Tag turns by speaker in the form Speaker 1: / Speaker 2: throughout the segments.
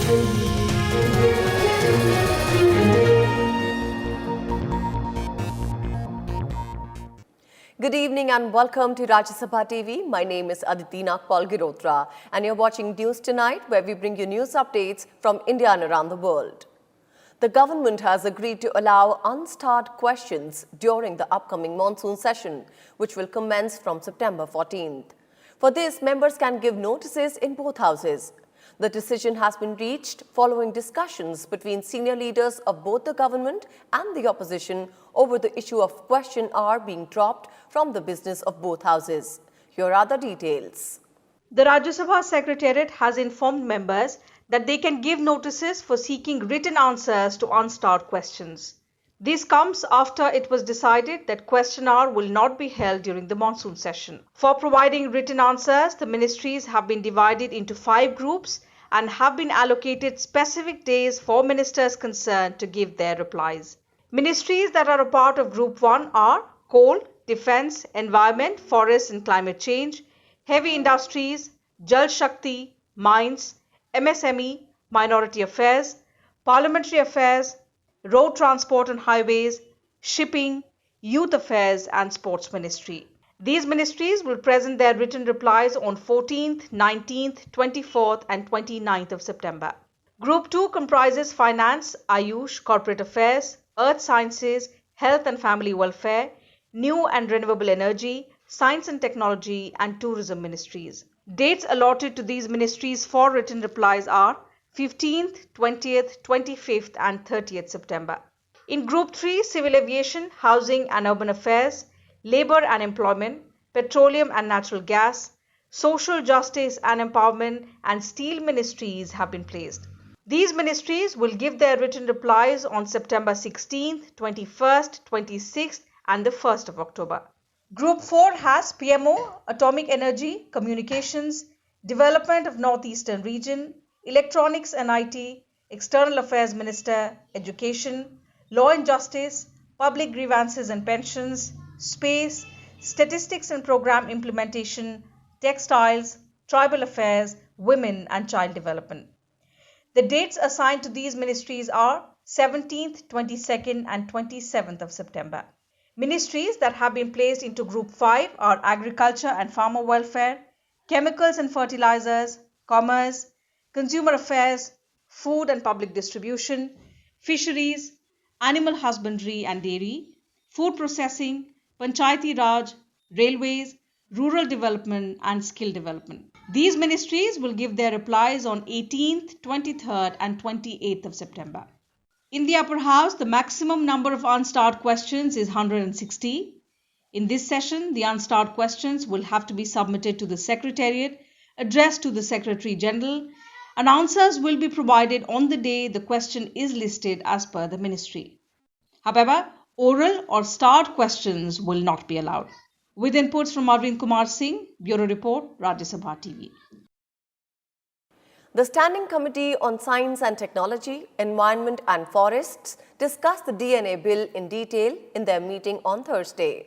Speaker 1: Good evening and welcome to Rajya Sabha TV. My name is Aditi Nagpal-Girotra and you're watching News Tonight, where we bring you news updates from India and around the world. The government has agreed to allow unstarred questions during the upcoming monsoon session, which will commence from September 14th. For this, members can give notices in both houses. The decision has been reached following discussions between senior leaders of both the government and the opposition over the issue of question hour being dropped from the business of both houses. Here are the details.
Speaker 2: The Rajya Sabha Secretariat has informed members that they can give notices for seeking written answers to unstarred questions. This comes after it was decided that question hour will not be held during the monsoon session. For providing written answers, the ministries have been divided into 5 groups and have been allocated specific days for ministers concerned to give their replies. Ministries that are a part of Group 1 are Coal, Defence, Environment, Forests and Climate Change, Heavy Industries, Jal Shakti, Mines, MSME, Minority Affairs, Parliamentary Affairs, Road Transport and Highways, Shipping, Youth Affairs and Sports Ministry. These ministries will present their written replies on 14th, 19th, 24th and 29th of September. Group 2 comprises Finance, Ayush, Corporate Affairs, Earth Sciences, Health and Family Welfare, New and Renewable Energy, Science and Technology and Tourism Ministries. Dates allotted to these ministries for written replies are 15th, 20th, 25th and 30th September. In Group 3, Civil Aviation, Housing and Urban Affairs, Labour and Employment, Petroleum and Natural Gas, Social Justice and Empowerment and Steel Ministries have been placed. These ministries will give their written replies on September 16th, 21st, 26th and the 1st of October. Group 4 has PMO, Atomic Energy, Communications, Development of Northeastern Region, Electronics and IT, External Affairs Minister, Education, Law and Justice, Public Grievances and Pensions, Space, Statistics and Program Implementation, Textiles, Tribal Affairs, Women and Child Development. The dates assigned to these ministries are 17th, 22nd and 27th of September. Ministries that have been placed into Group 5 are Agriculture and Farmer Welfare, Chemicals and Fertilizers, Commerce, Consumer Affairs, Food and Public Distribution, Fisheries, Animal Husbandry and Dairy, Food Processing, Panchayati Raj, Railways, Rural Development and Skill Development. These ministries will give their replies on 18th, 23rd and 28th of September. In the upper house, the maximum number of unstarred questions is 160. In this session, the unstarred questions will have to be submitted to the Secretariat, addressed to the Secretary General, and answers will be provided on the day the question is listed as per the ministry. However, oral or starred questions will not be allowed. With inputs from Arvind Kumar Singh, Bureau Report, Rajya Sabha TV.
Speaker 1: The Standing Committee on Science and Technology, Environment and Forests discussed the DNA bill in detail in their meeting on Thursday.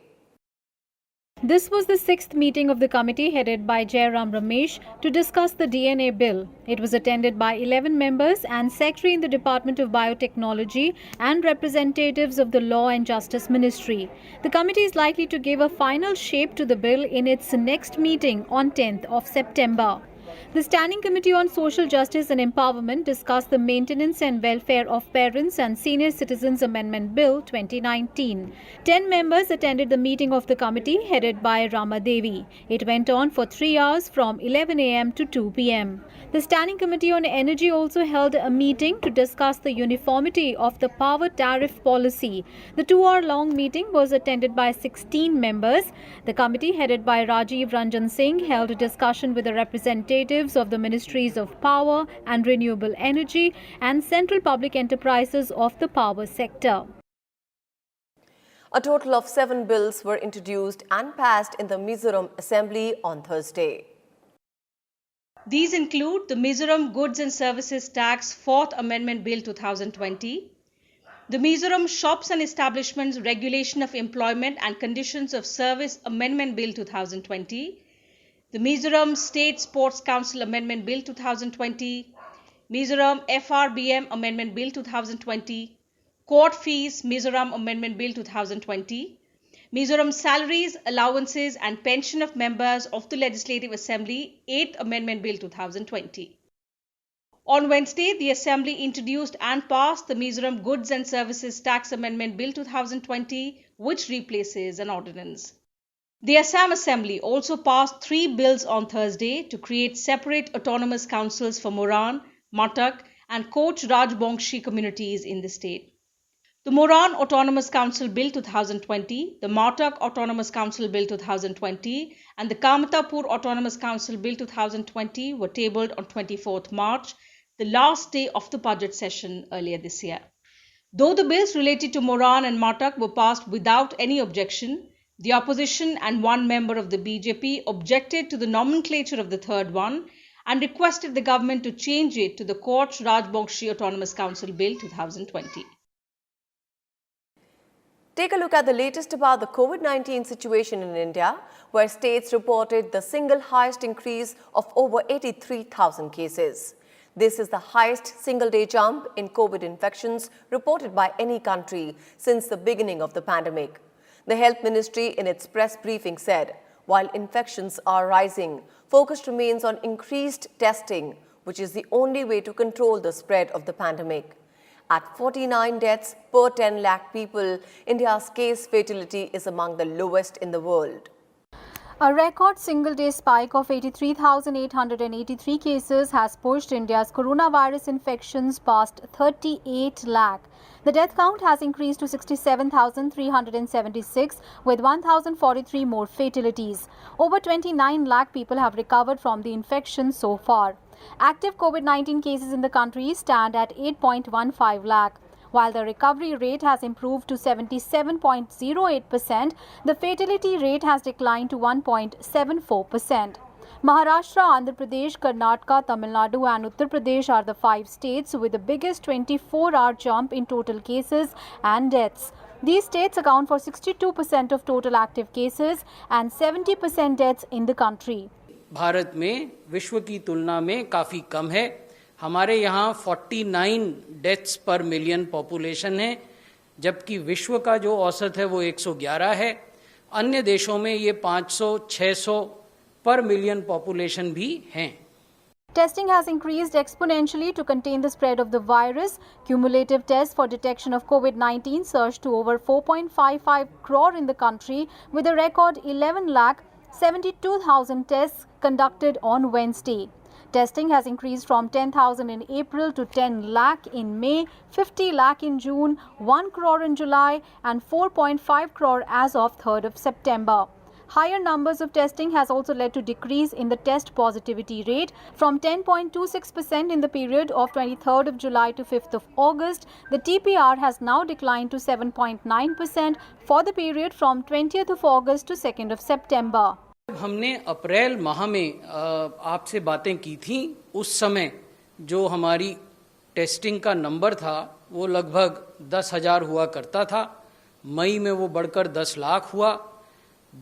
Speaker 3: This was the 6th meeting of the committee headed by Jairam Ramesh to discuss the DNA bill. It was attended by 11 members and Secretary in the Department of Biotechnology and representatives of the Law and Justice Ministry. The committee is likely to give a final shape to the bill in its next meeting on 10th of September. The Standing Committee on Social Justice and Empowerment discussed the Maintenance and Welfare of Parents and Senior Citizens Amendment Bill 2019. 10 members attended the meeting of the committee headed by Rama Devi. It went on for 3 hours from 11 a.m. to 2 p.m. The Standing Committee on Energy also held a meeting to discuss the uniformity of the power tariff policy. The 2-hour-long meeting was attended by 16 members. The committee headed by Rajiv Ranjan Singh held a discussion with the representatives of the Ministries of Power and Renewable Energy and Central Public Enterprises of the power sector.
Speaker 1: A total of 7 bills were introduced and passed in the Mizoram Assembly on Thursday.
Speaker 2: These include the Mizoram Goods and Services Tax 4th Amendment Bill 2020, the Mizoram Shops and Establishments Regulation of Employment and Conditions of Service Amendment Bill 2020, the Mizoram State Sports Council Amendment Bill 2020, Mizoram FRBM Amendment Bill 2020, Court Fees Mizoram Amendment Bill 2020, Mizoram Salaries, Allowances and Pension of Members of the Legislative Assembly 8th Amendment Bill 2020. On Wednesday, the Assembly introduced and passed the Mizoram Goods and Services Tax Amendment Bill 2020, which replaces an ordinance. The Assam Assembly also passed 3 bills on Thursday to create separate autonomous councils for Moran, Matak and Koch Rajbongshi communities in the state. The Moran Autonomous Council Bill 2020, the Matak Autonomous Council Bill 2020 and the Kamatapur Autonomous Council Bill 2020 were tabled on 24th March, the last day of the budget session earlier this year. Though the bills related to Moran and Matak were passed without any objection, the opposition and one member of the BJP objected to the nomenclature of the third one and requested the government to change it to the Koch Rajbongshi Autonomous Council Bill 2020.
Speaker 1: Take a look at the latest about the COVID-19 situation in India, where states reported the single highest increase of over 83,000 cases. This is the highest single-day jump in COVID infections reported by any country since the beginning of the pandemic. The Health Ministry in its press briefing said, while infections are rising, focus remains on increased testing, which is the only way to control the spread of the pandemic. At 49 deaths per 10 lakh people, India's case fatality is among the lowest in the world.
Speaker 3: A record single-day spike of 83,883 cases has pushed India's coronavirus infections past 38 lakh. The death count has increased to 67,376 with 1,043 more fatalities. Over 29 lakh people have recovered from the infection so far. Active COVID-19 cases in the country stand at 8.15 lakh. While the recovery rate has improved to 77.08%, the fatality rate has declined to 1.74%. Maharashtra, Andhra Pradesh, Karnataka, Tamil Nadu and Uttar Pradesh are the 5 states with the biggest 24-hour jump in total cases and deaths. These states account for 62% of total active cases and 70% deaths in the country.
Speaker 4: Bharat में विश्व की तुलना में काफ़ी कम है. हमारे यहाँ 49 deaths पर मिलियन पॉपुलेशन है, जबकि विश्व का जो औसत है वो 111 है. अन्य देशों में ये 500-600 per million population भी हैं.
Speaker 3: Testing has increased exponentially to contain the spread of the virus. Cumulative tests for detection of COVID-19 surged to over 4.55 crore in the country, with a record 11,72,000 tests conducted on Wednesday. Testing has increased from 10,000 in April to 10 lakh in May, 50 lakh in June, 1 crore in July and 4.5 crore as of 3rd of September. Higher numbers of testing has also led to decrease in the test positivity rate from 10.26% in the period of 23rd of July to 5th of August. The TPR has now declined to 7.9% for the period from 20th of August to 2nd of September.
Speaker 4: हमने अप्रैल माह में आपसे बातें की थी. उस समय जो हमारी टेस्टिंग का नंबर था वो लगभग 10,000 हुआ करता था. मई में वो बढ़कर 10 लाख हुआ,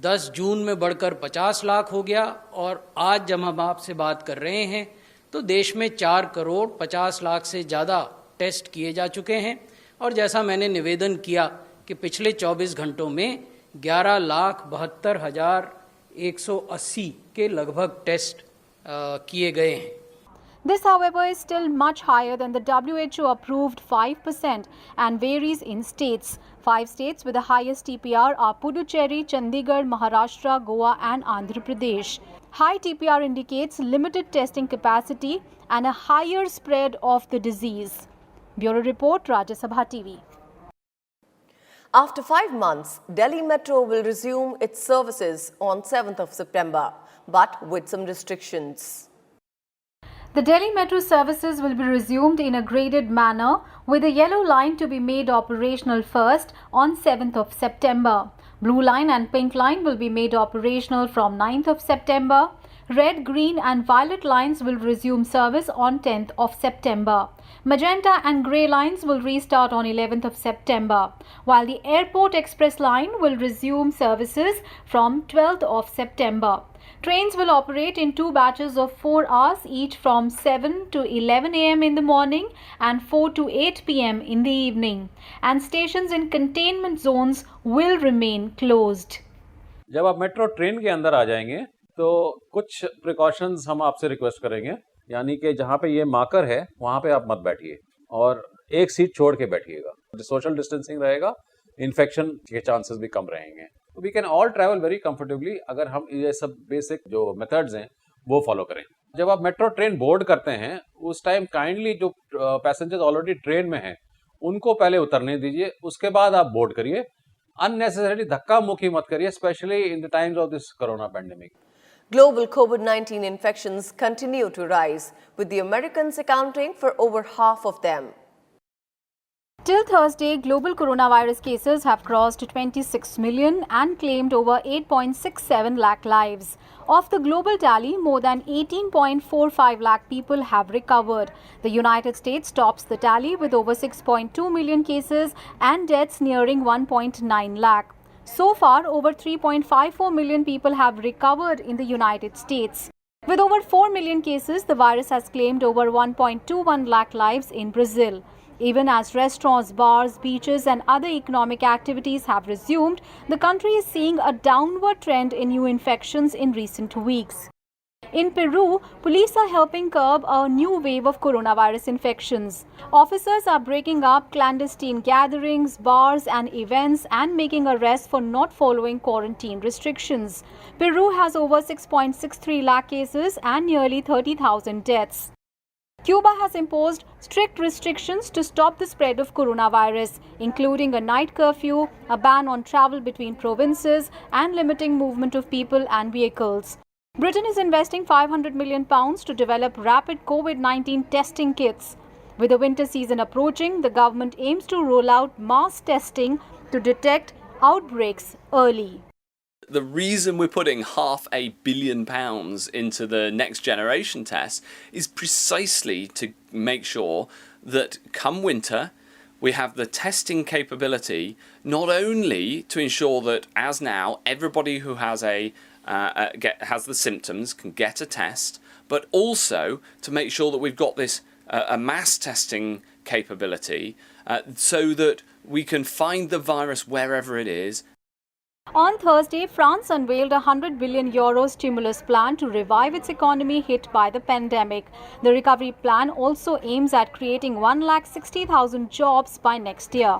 Speaker 4: 10 जून में बढ़कर 50 लाख हो गया और आज जब हम आपसे बात कर रहे हैं तो देश में 4 करोड़ 50 लाख से ज़्यादा टेस्ट किए जा चुके हैं. और जैसा मैंने निवेदन किया कि पिछले 24 घंटों में 11,72,180 के लगभग टेस्ट किए गए हैं.
Speaker 3: This, however, is still much higher than the WHO approved 5% and varies in states. 5 states with the highest TPR are Puducherry, Chandigarh, Maharashtra, Goa and Andhra Pradesh. High TPR indicates limited testing capacity and a higher spread of the disease. Bureau Report, Rajya Sabha TV.
Speaker 1: After 5 months, Delhi Metro will resume its services on 7th of September, but with some restrictions.
Speaker 3: The Delhi Metro services will be resumed in a graded manner, with the yellow line to be made operational first on 7th of September. Blue line and pink line will be made operational from 9th of September. Red, green and violet lines will resume service on 10th of September. Magenta and grey lines will restart on 11th of September, while the Airport Express line will resume services from 12th of September. Trains will operate in 2 batches of 4 hours each from 7 to 11 am in the morning and 4 to 8 pm in the evening. And stations in containment zones will remain closed.
Speaker 5: जब आप metro train के अंदर आ जाएंगे तो कुछ precautions हम आपसे request करेंगे, यानी कि जहाँ पे ये मार्कर है वहाँ पे आप मत बैठिए और एक सीट छोड़ के बैठिएगा. सोशल डिस्टेंसिंग रहेगा, इन्फेक्शन के चांसेस भी कम रहेंगे. We can all travel very comfortably अगर हम ये सब बेसिक जो मेथड्स हैं वो फॉलो करें. जब आप मेट्रो ट्रेन बोर्ड करते हैं उस टाइम काइंडली जो पैसेंजर्स ऑलरेडी ट्रेन में हैं उनको पहले उतरने दीजिए, उसके बाद आप बोर्ड करिए. Unnecessarily धक्का मुक्की मत करिए, especially in the times of this corona pandemic.
Speaker 1: Global COVID-19 infections continue to rise, with the Americans accounting for over half of them.
Speaker 3: Till Thursday, global coronavirus cases have crossed 26 million and claimed over 8.67 lakh lives. Of the global tally, more than 18.45 lakh people have recovered. The United States tops the tally with over 6.2 million cases and deaths nearing 1.9 lakh. So far, over 3.54 million people have recovered in the United States. With over 4 million cases, the virus has claimed over 1.21 lakh lives in Brazil. Even as restaurants, bars, beaches and other economic activities have resumed, the country is seeing a downward trend in new infections in recent weeks. In Peru, police are helping curb a new wave of coronavirus infections. Officers are breaking up clandestine gatherings, bars and events and making arrests for not following quarantine restrictions. Peru has over 6.63 lakh cases and nearly 30,000 deaths. Cuba has imposed strict restrictions to stop the spread of coronavirus, including a night curfew, a ban on travel between provinces, and limiting movement of people and vehicles. Britain is investing £500 million to develop rapid COVID-19 testing kits. With the winter season approaching, the government aims to roll out mass testing to detect outbreaks early.
Speaker 6: The reason we're putting £500 million into the next generation test is precisely to make sure that come winter we have the testing capability not only to ensure that as now everybody who has has the symptoms can get a test, but also to make sure that we've got this a mass testing capability so that we can find the virus wherever it is.
Speaker 3: On Thursday, France unveiled a €100 billion stimulus plan to revive its economy hit by the pandemic. The recovery plan also aims at creating 160,000 jobs by next year.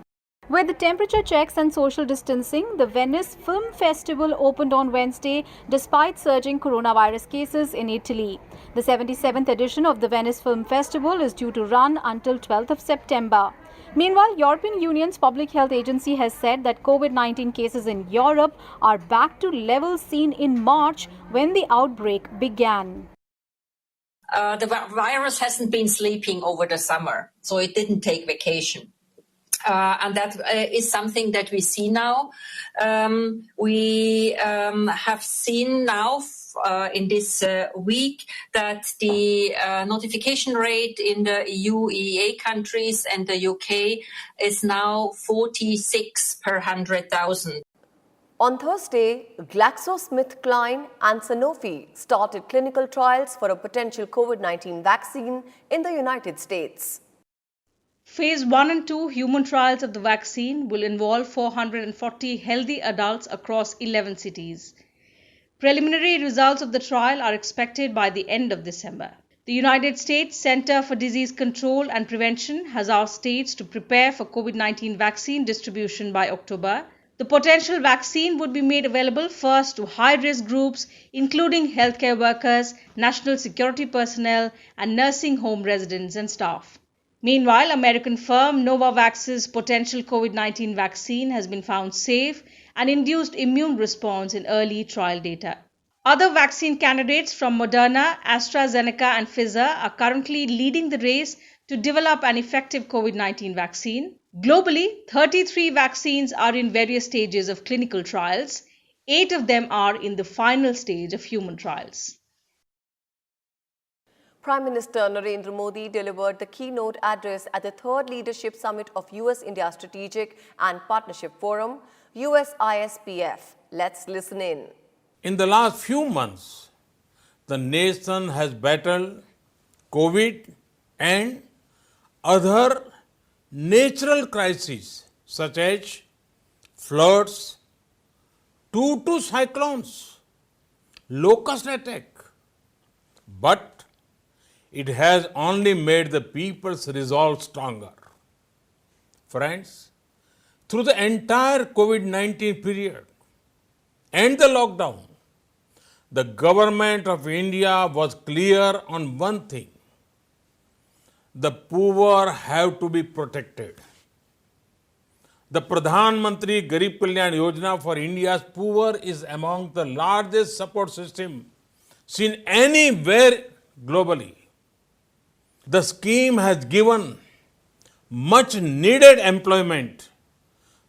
Speaker 3: With the temperature checks and social distancing, the Venice Film Festival opened on Wednesday despite surging coronavirus cases in Italy. The 77th edition of the Venice Film Festival is due to run until 12th of September. Meanwhile, European Union's Public Health Agency has said that COVID-19 cases in Europe are back to levels seen in March when the outbreak began.
Speaker 7: The virus hasn't been sleeping over the summer, so it didn't take vacation. And that is something that we see now. We have seen now in this week that the notification rate in the EU, EEA countries and the UK is now 46 per 100,000.
Speaker 1: On Thursday, GlaxoSmithKline and Sanofi started clinical trials for a potential COVID-19 vaccine in the United States.
Speaker 2: Phase 1 and 2 human trials of the vaccine will involve 440 healthy adults across 11 cities. Preliminary results of the trial are expected by the end of December. The United States Center for Disease Control and Prevention has asked states to prepare for COVID-19 vaccine distribution by October. The potential vaccine would be made available first to high-risk groups, including healthcare workers, national security personnel, and nursing home residents and staff. Meanwhile, American firm Novavax's potential COVID-19 vaccine has been found safe and induced immune response in early trial data. Other vaccine candidates from Moderna, AstraZeneca and Pfizer are currently leading the race to develop an effective COVID-19 vaccine. Globally, 33 vaccines are in various stages of clinical trials. 8 of them are in the final stage of human trials.
Speaker 1: Prime Minister Narendra Modi delivered the keynote address at the 3rd Leadership Summit of US-India Strategic and Partnership Forum, USISPF. Let's listen in.
Speaker 8: In the last few months, the nation has battled COVID and other natural crises such as floods, two cyclones, locust attack. But it has only made the people's resolve stronger. Friends, through the entire COVID-19 period and the lockdown, the government of India was clear on one thing: the poor have to be protected. The Pradhan Mantri Garib Kalyan Yojana for India's poor is among the largest support system seen anywhere globally. The scheme has given much needed employment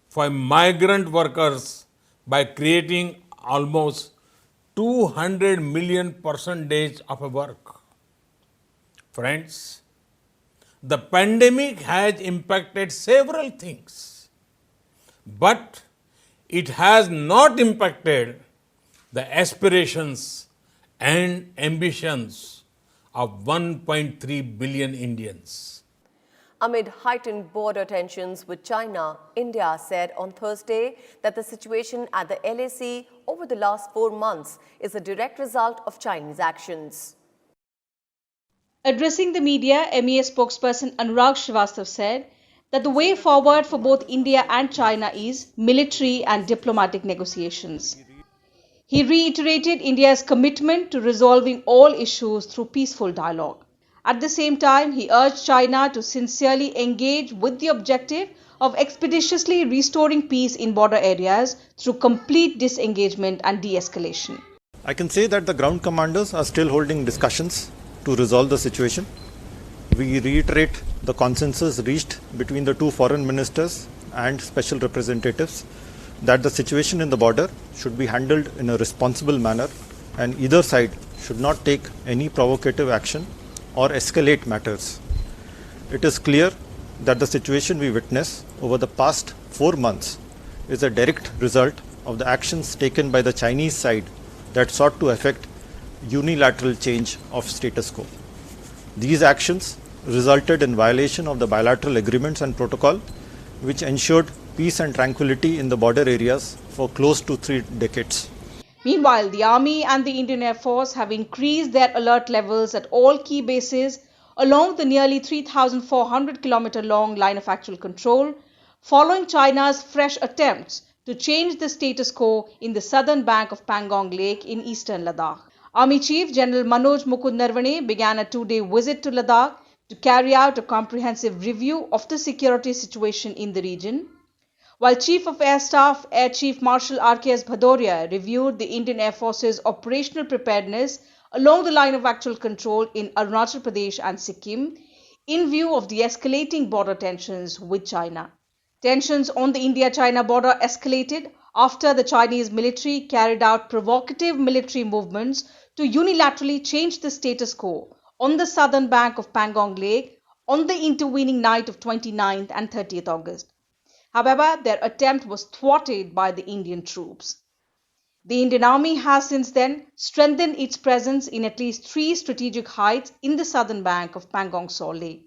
Speaker 8: for migrant workers by creating almost 200 million percentage of work. Friends, the pandemic has impacted several things, but it has not impacted the aspirations and ambitions of 1.3 billion Indians.
Speaker 1: Amid heightened border tensions with China, India said on Thursday that the situation at the LAC over the last 4 months is a direct result of Chinese actions.
Speaker 2: Addressing the media, MEA spokesperson Anurag Srivastava said that the way forward for both India and China is military and diplomatic negotiations. He reiterated India's commitment to resolving all issues through peaceful dialogue. At the same time, he urged China to sincerely engage with the objective of expeditiously restoring peace in border areas through complete disengagement and de-escalation.
Speaker 9: I can say that the ground commanders are still holding discussions to resolve the situation. We reiterate the consensus reached between the two foreign ministers and special representatives that the situation in the border should be handled in a responsible manner and either side should not take any provocative action or escalate matters. It is clear that the situation we witness over the past 4 months is a direct result of the actions taken by the Chinese side that sought to effect unilateral change of status quo. These actions resulted in violation of the bilateral agreements and protocol which ensured peace and tranquility in the border areas for close to 3 decades.
Speaker 2: Meanwhile, the Army and the Indian Air Force have increased their alert levels at all key bases along the nearly 3,400 km long line of actual control, following China's fresh attempts to change the status quo in the southern bank of Pangong Lake in eastern Ladakh. Army Chief General Manoj Mukund Narvane began a 2-day visit to Ladakh to carry out a comprehensive review of the security situation in the region, while Chief of Air Staff Air Chief Marshal RKS Bhadoria reviewed the Indian Air Force's operational preparedness along the line of actual control in Arunachal Pradesh and Sikkim in view of the escalating border tensions with China. Tensions on the India-China border escalated after the Chinese military carried out provocative military movements to unilaterally change the status quo on the southern bank of Pangong Lake on the intervening night of 29th and 30th August. However, their attempt was thwarted by the Indian troops. The Indian Army has since then strengthened its presence in at least 3 strategic heights in the southern bank of Pangong Lake.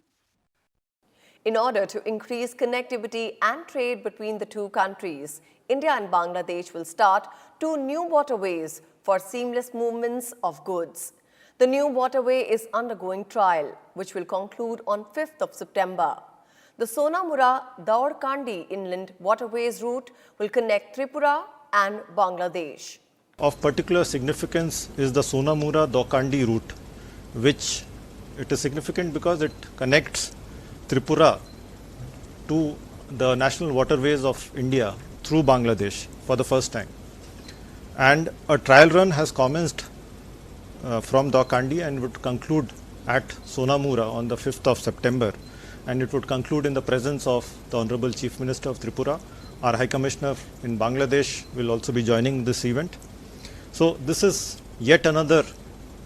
Speaker 1: In order to increase connectivity and trade between the two countries, India and Bangladesh will start 2 new waterways for seamless movements of goods. The new waterway is undergoing trial, which will conclude on 5th of September. The Sonamura-Daurkandi Inland Waterways route will connect Tripura and Bangladesh.
Speaker 9: Of particular significance is the Sonamura-Daurkandi route, which it is significant because it connects Tripura to the national waterways of India through Bangladesh for the first time. And a trial run has commenced from Daurkandi and would conclude at Sonamura on the 5th of September. And it would conclude in the presence of the Honorable Chief Minister of Tripura. Our High Commissioner in Bangladesh will also be joining this event. So this is yet another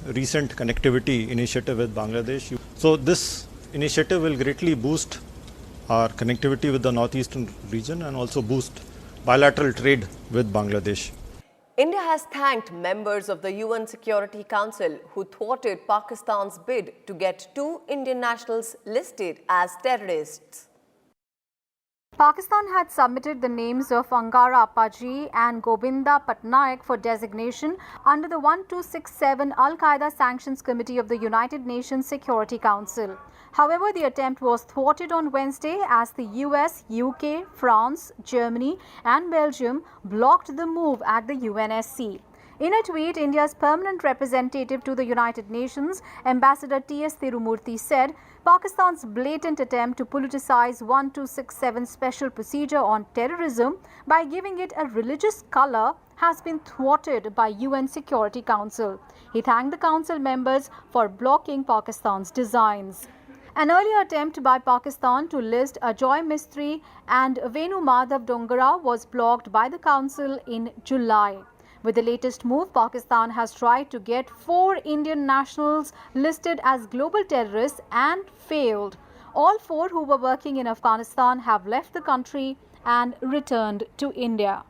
Speaker 9: recent connectivity initiative with Bangladesh. So this initiative will greatly boost our connectivity with the northeastern region and also boost bilateral trade with Bangladesh.
Speaker 1: India has thanked members of the UN Security Council who thwarted Pakistan's bid to get 2 Indian nationals listed as terrorists.
Speaker 3: Pakistan had submitted the names of Angara Appaji and Gobinda Patnaik for designation under the 1267 Al-Qaeda Sanctions Committee of the United Nations Security Council. However, the attempt was thwarted on Wednesday as the US, UK, France, Germany and Belgium blocked the move at the UNSC. In a tweet, India's permanent representative to the United Nations, Ambassador T.S. Tirumurthy, said Pakistan's blatant attempt to politicize 1267 special procedure on terrorism by giving it a religious color has been thwarted by UN Security Council. He thanked the council members for blocking Pakistan's designs. An earlier attempt by Pakistan to list Ajoy Mistry and Venu Madhav Dongara was blocked by the council in July. With the latest move, Pakistan has tried to get 4 Indian nationals listed as global terrorists and failed. All 4 who were working in Afghanistan have left the country and returned to India.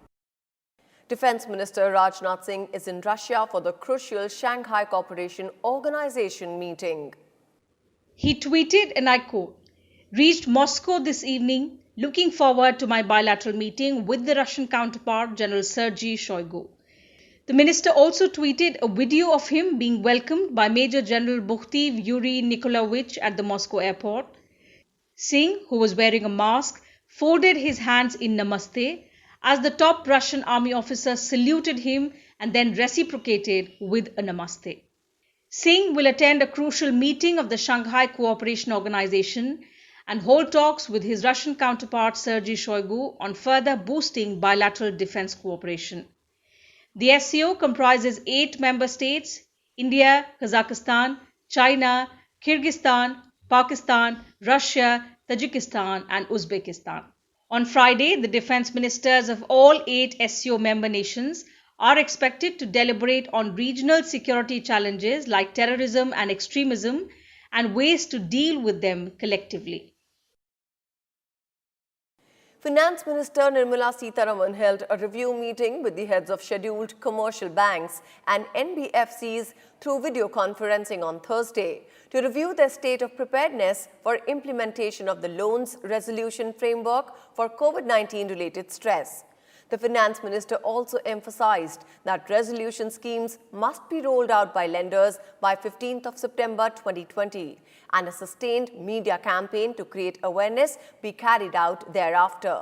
Speaker 1: Defense Minister Rajnath Singh is in Russia for the crucial Shanghai Cooperation Organization meeting.
Speaker 2: He tweeted, and I quote, "Reached Moscow this evening, looking forward to my bilateral meeting with the Russian counterpart, General Sergei Shoigu." The minister also tweeted a video of him being welcomed by Major General Bukhtiv Yuri Nikolaevich at the Moscow airport. Singh, who was wearing a mask, folded his hands in Namaste as the top Russian army officer saluted him and then reciprocated with a Namaste. Singh will attend a crucial meeting of the Shanghai Cooperation Organization and hold talks with his Russian counterpart Sergei Shoigu on further boosting bilateral defense cooperation. The SCO comprises 8 member states: India, Kazakhstan, China, Kyrgyzstan, Pakistan, Russia, Tajikistan and Uzbekistan. On Friday, the defense ministers of all 8 SCO member nations are expected to deliberate on regional security challenges like terrorism and extremism and ways to deal with them collectively.
Speaker 1: Finance Minister Nirmala Sitharaman held a review meeting with the heads of scheduled commercial banks and NBFCs through video conferencing on Thursday to review their state of preparedness for implementation of the loans resolution framework for COVID-19 related stress. The finance minister also emphasized that resolution schemes must be rolled out by lenders by 15th of September 2020 and a sustained media campaign to create awareness be carried out thereafter.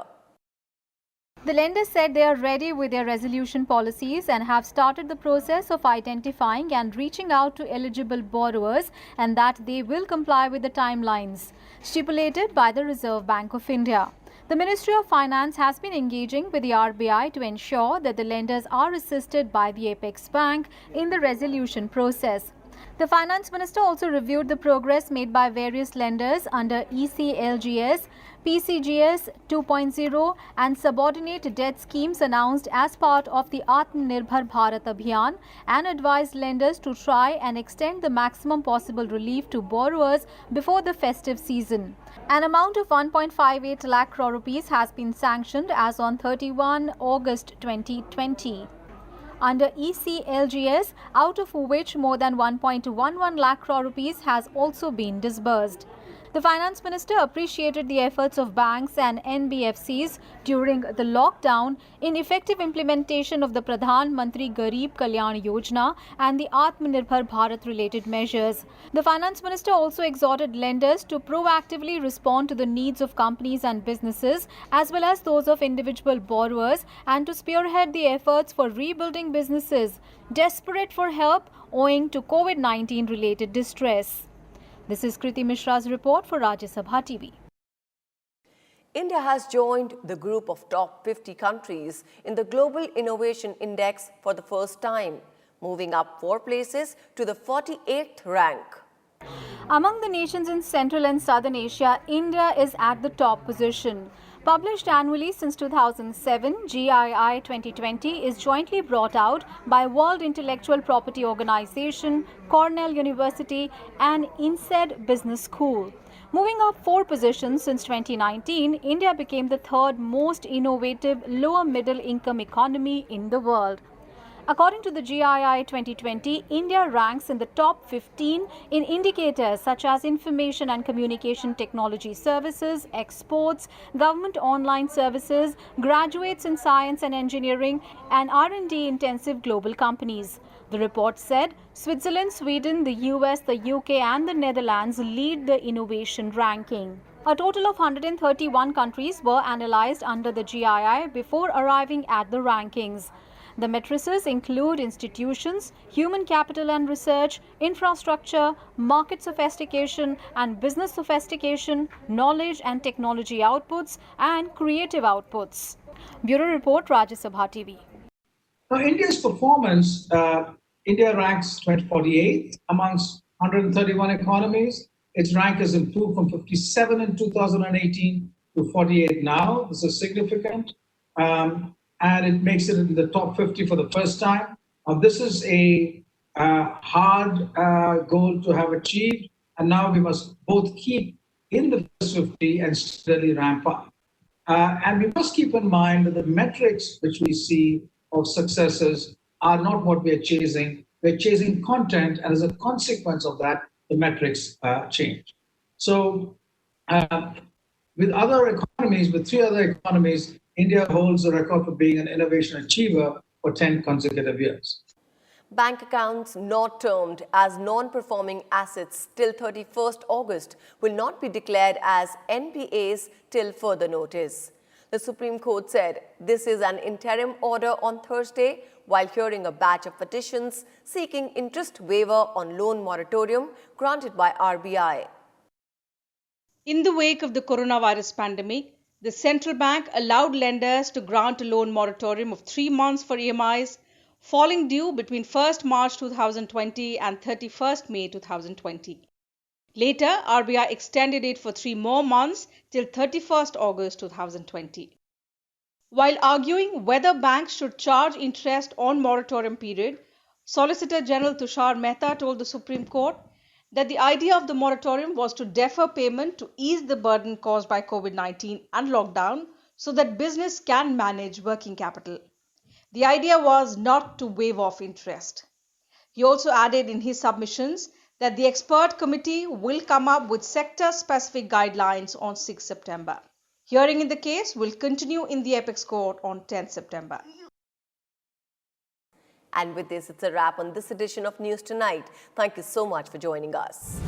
Speaker 3: The lenders said they are ready with their resolution policies and have started the process of identifying and reaching out to eligible borrowers and that they will comply with the timelines stipulated by the Reserve Bank of India. The Ministry of Finance has been engaging with the RBI to ensure that the lenders are assisted by the Apex Bank in the resolution process. The Finance Minister also reviewed the progress made by various lenders under ECLGS, PCGS 2.0 and subordinate debt schemes announced as part of the Atmanirbhar Bharat Abhiyan and advised lenders to try and extend the maximum possible relief to borrowers before the festive season. An amount of 1.58 lakh crore rupees has been sanctioned as on 31 August 2020. Under ECLGS, out of which more than 1.11 lakh crore rupees has also been disbursed. The Finance Minister appreciated the efforts of banks and NBFCs during the lockdown in effective implementation of the Pradhan Mantri Garib Kalyan Yojana and the Atmanirbhar Bharat related measures. The Finance Minister also exhorted lenders to proactively respond to the needs of companies and businesses as well as those of individual borrowers and to spearhead the efforts for rebuilding businesses desperate for help owing to COVID-19 related distress. This is Kriti Mishra's report for Rajya Sabha TV.
Speaker 1: India has joined the group of top 50 countries in the Global Innovation Index for the first time, moving up 4 places to the 48th rank.
Speaker 3: Among the nations in Central and Southern Asia, India is at the top position. Published annually since 2007, GII 2020 is jointly brought out by World Intellectual Property Organization, Cornell University and INSEAD Business School. Moving up 4 positions since 2019, India became the 3rd most innovative lower middle income economy in the world. According to the GII 2020, India ranks in the top 15 in indicators such as information and communication technology services, exports, government online services, graduates in science and engineering, and R&D intensive global companies. The report said Switzerland, Sweden, the US, the UK and the Netherlands lead the innovation ranking. A total of 131 countries were analysed under the GII before arriving at the rankings. The matrices include institutions, human capital and research, infrastructure, market sophistication and business sophistication, knowledge and technology outputs, and creative outputs. Bureau Report, Rajya Sabha TV.
Speaker 10: Now, India's performance, India ranks 48th amongst 131 economies. Its rank has improved from 57 in 2018 to 48 now. This is significant. And it makes it in the top 50 for the first time. This is a hard goal to have achieved, and now we must both keep in the first 50 and steadily ramp up. And we must keep in mind that the metrics which we see of successes are not what we are chasing. We're chasing content, and as a consequence of that, the metrics change. So with three other economies, India holds the record for being an innovation achiever for 10 consecutive years.
Speaker 1: Bank accounts not termed as non-performing assets till 31st August will not be declared as NPAs till further notice. The Supreme Court said this is an interim order on Thursday while hearing a batch of petitions seeking interest waiver on loan moratorium granted by RBI.
Speaker 2: In the wake of the coronavirus pandemic, the central bank allowed lenders to grant a loan moratorium of 3 months for EMIs falling due between 1st March 2020 and 31st May 2020. Later, RBI extended it for 3 more months till 31st August 2020. While arguing whether banks should charge interest on moratorium period, Solicitor General Tushar Mehta told the Supreme Court that the idea of the moratorium was to defer payment to ease the burden caused by COVID-19 and lockdown so that business can manage working capital. The idea was not to waive off interest. He also added in his submissions that the expert committee will come up with sector-specific guidelines on 6 September. Hearing in the case will continue in the Apex Court on 10 September.
Speaker 1: And with this, it's a wrap on this edition of News Tonight. Thank you so much for joining us.